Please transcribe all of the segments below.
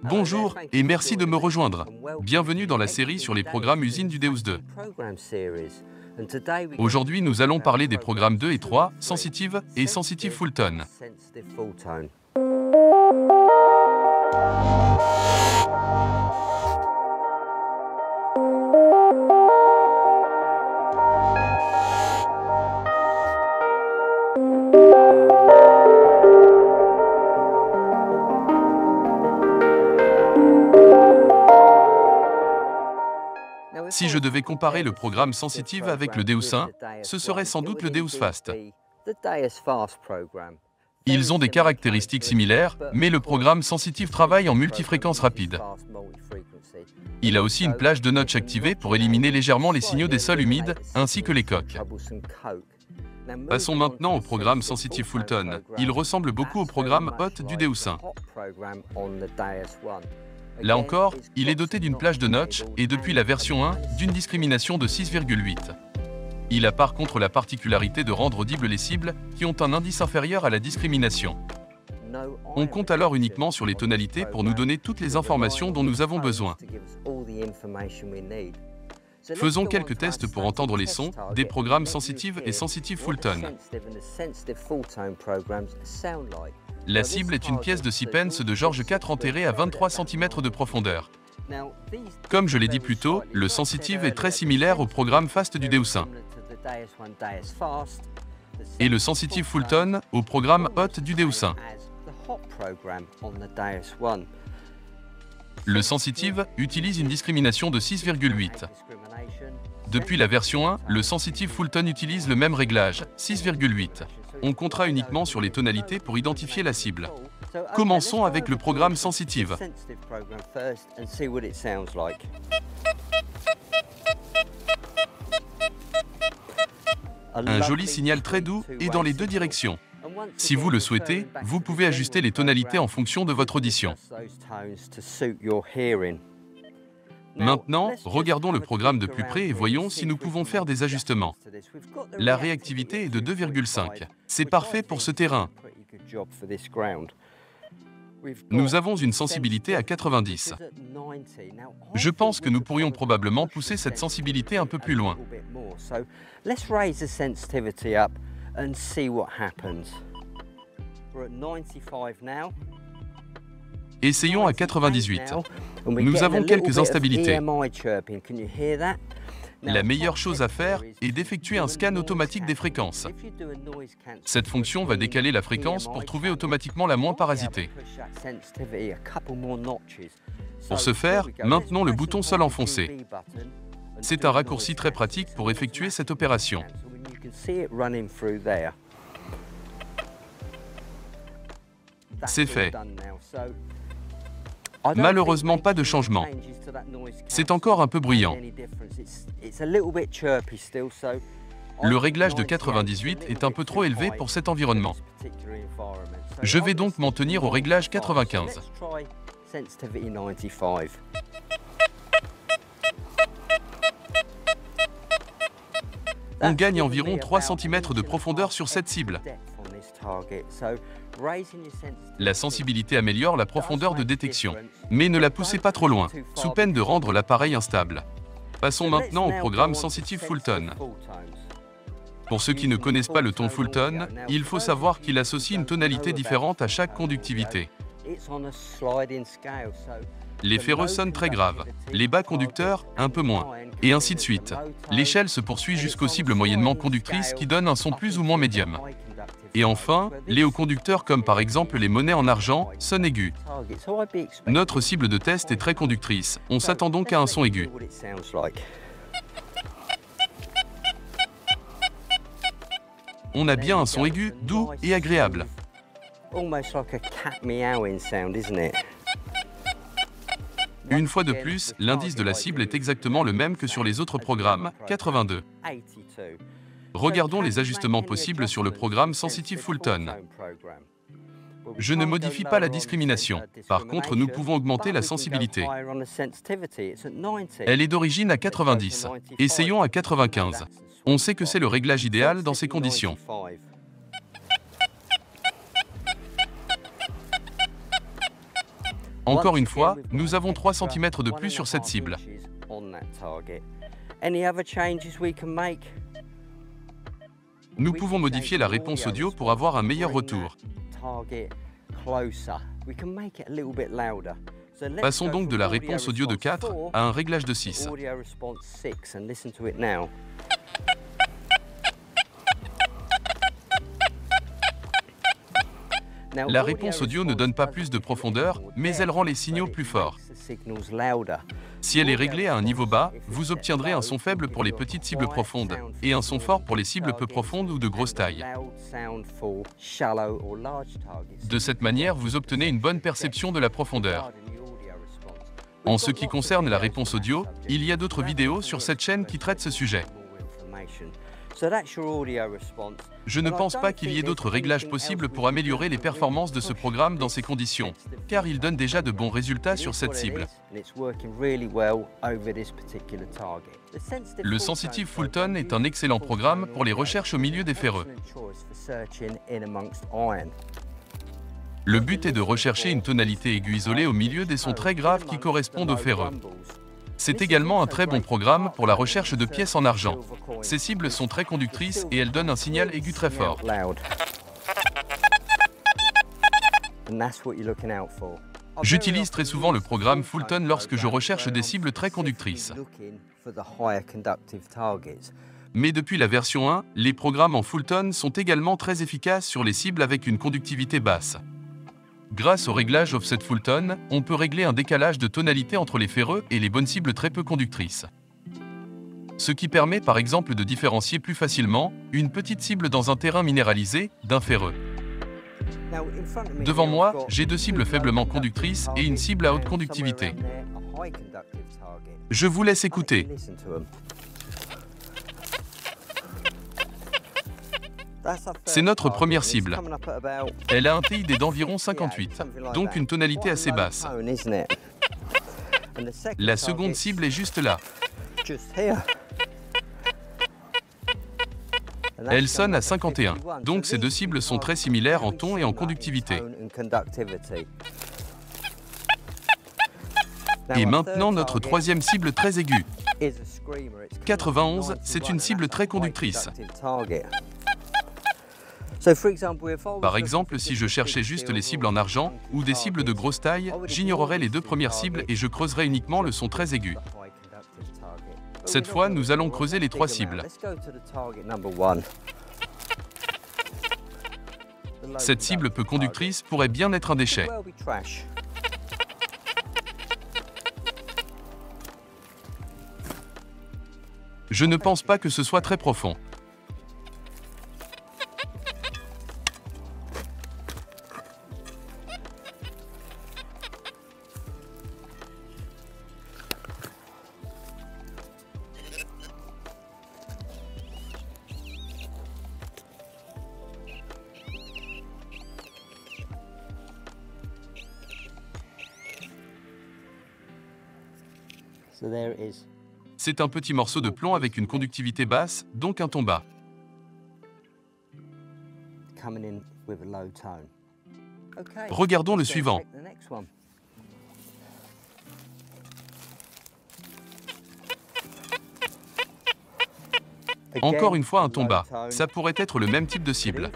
Bonjour et merci de me rejoindre. Bienvenue dans la série sur les programmes usines du Deus 2. Aujourd'hui, nous allons parler des programmes 2 et 3, Sensitive et Sensitive Fulton. Si je devais comparer le programme Sensitive avec le Deus 1, ce serait sans doute le Deus Fast. Ils ont des caractéristiques similaires, mais le programme Sensitive travaille en multifréquence rapide. Il a aussi une plage de notch activée pour éliminer légèrement les signaux des sols humides, ainsi que les coques. Passons maintenant au programme Sensitive Fulton. Il ressemble beaucoup au programme Hot du Deus 1. Là encore, il est doté d'une plage de notch et depuis la version 1, d'une discrimination de 6,8. Il a par contre la particularité de rendre audibles les cibles qui ont un indice inférieur à la discrimination. On compte alors uniquement sur les tonalités pour nous donner toutes les informations dont nous avons besoin. Faisons quelques tests pour entendre les sons des programmes Sensitive et Sensitive Fulton. La cible est une pièce de 6 pence de George IV enterrée à 23 cm de profondeur. Comme je l'ai dit plus tôt, le Sensitive est très similaire au programme Fast du Deus 1. Et le Sensitive Fulton au programme Hot du Deus 1. Le Sensitive utilise une discrimination de 6,8. Depuis la version 1, le Sensitive Fulton utilise le même réglage, 6,8. On comptera uniquement sur les tonalités pour identifier la cible. Commençons avec le programme Sensitive. Un joli signal très doux et dans les deux directions. Si vous le souhaitez, vous pouvez ajuster les tonalités en fonction de votre audition. Maintenant, regardons le programme de plus près et voyons si nous pouvons faire des ajustements. La réactivité est de 2,5. C'est parfait pour ce terrain. Nous avons une sensibilité à 90. Je pense que nous pourrions probablement pousser cette sensibilité un peu plus loin. Essayons à 98. Nous avons quelques instabilités. La meilleure chose à faire est d'effectuer un scan automatique des fréquences. Cette fonction va décaler la fréquence pour trouver automatiquement la moins parasitée. Pour ce faire, maintenons le bouton sol enfoncé. C'est un raccourci très pratique pour effectuer cette opération. C'est fait. Malheureusement, pas de changement. C'est encore un peu bruyant. Le réglage de 98 est un peu trop élevé pour cet environnement. Je vais donc m'en tenir au réglage 95. On gagne environ 3 cm de profondeur sur cette cible. La sensibilité améliore la profondeur de détection, mais ne la poussez pas trop loin, sous peine de rendre l'appareil instable. Passons maintenant au programme Sensitive Fulton. Pour ceux qui ne connaissent pas le ton Fulton, il faut savoir qu'il associe une tonalité différente à chaque conductivité. Les ferreux sonnent très graves, les bas conducteurs, un peu moins, et ainsi de suite. L'échelle se poursuit jusqu'aux cibles moyennement conductrices qui donnent un son plus ou moins médium. Et enfin, les hauts conducteurs comme par exemple les monnaies en argent, sonnent aigus. Notre cible de test est très conductrice, on s'attend donc à un son aigu. On a bien un son aigu, doux et agréable. Une fois de plus, l'indice de la cible est exactement le même que sur les autres programmes, 82. Regardons les ajustements possibles sur le programme Sensitive Fulton. Je ne modifie pas la discrimination. Par contre, nous pouvons augmenter la sensibilité. Elle est d'origine à 90. Essayons à 95. On sait que c'est le réglage idéal dans ces conditions. Encore une fois, nous avons 3 cm de plus sur cette cible. Nous pouvons modifier la réponse audio pour avoir un meilleur retour. Passons donc de la réponse audio de 4 à un réglage de 6. La réponse audio ne donne pas plus de profondeur, mais elle rend les signaux plus forts. Si elle est réglée à un niveau bas, vous obtiendrez un son faible pour les petites cibles profondes, et un son fort pour les cibles peu profondes ou de grosse taille. De cette manière, vous obtenez une bonne perception de la profondeur. En ce qui concerne la réponse audio, il y a d'autres vidéos sur cette chaîne qui traitent ce sujet. Je ne pense pas qu'il y ait d'autres réglages possibles pour améliorer les performances de ce programme dans ces conditions, car il donne déjà de bons résultats sur cette cible. Le Sensitive Fulton est un excellent programme pour les recherches au milieu des ferreux. Le but est de rechercher une tonalité aiguë isolée au milieu des sons très graves qui correspondent aux ferreux. C'est également un très bon programme pour la recherche de pièces en argent. Ces cibles sont très conductrices et elles donnent un signal aigu très fort. J'utilise très souvent le programme Fulton lorsque je recherche des cibles très conductrices. Mais depuis la version 1, les programmes en Fulton sont également très efficaces sur les cibles avec une conductivité basse. Grâce au réglage Offset Fulton, on peut régler un décalage de tonalité entre les ferreux et les bonnes cibles très peu conductrices. Ce qui permet par exemple de différencier plus facilement une petite cible dans un terrain minéralisé d'un ferreux. Devant moi, j'ai 2 cibles faiblement conductrices et une cible à haute conductivité. Je vous laisse écouter. C'est notre première cible. Elle a un TID d'environ 58, donc une tonalité assez basse. La seconde cible est juste là. Elle sonne à 51, donc ces 2 cibles sont très similaires en ton et en conductivité. Et maintenant notre troisième cible très aiguë. 91, c'est une cible très conductrice. Par exemple, si je cherchais juste les cibles en argent ou des cibles de grosse taille, j'ignorerais les 2 premières cibles et je creuserais uniquement le son très aigu. Cette fois, nous allons creuser les 3 cibles. Cette cible peu conductrice pourrait bien être un déchet. Je ne pense pas que ce soit très profond. C'est un petit morceau de plomb avec une conductivité basse, donc un ton bas. Regardons le suivant. Encore une fois un ton bas. Ça pourrait être le même type de cible.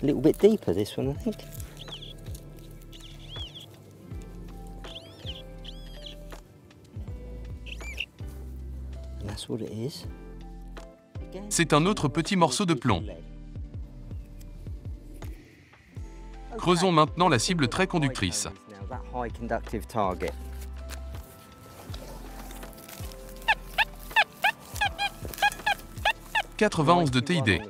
A little bit deeper, this one, I think. And that's what it is. C'est un autre petit morceau de plomb. Creusons maintenant la cible très conductrice. 91 de TID.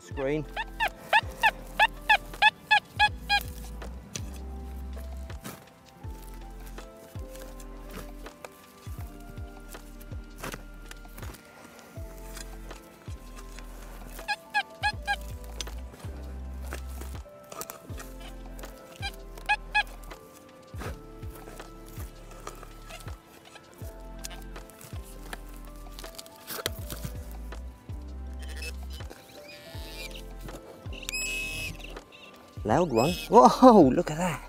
Loud one. Whoa, look at that.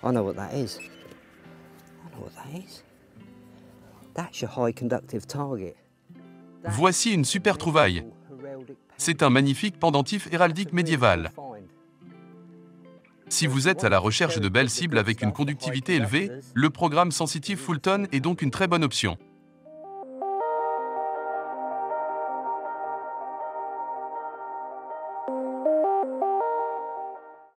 I know what that is. I know what that is. That's your high conductive target. Voici une super trouvaille. C'est un magnifique pendentif héraldique médiéval. Si vous êtes à la recherche de belles cibles avec une conductivité élevée, le programme Sensitive Fulton est donc une très bonne option.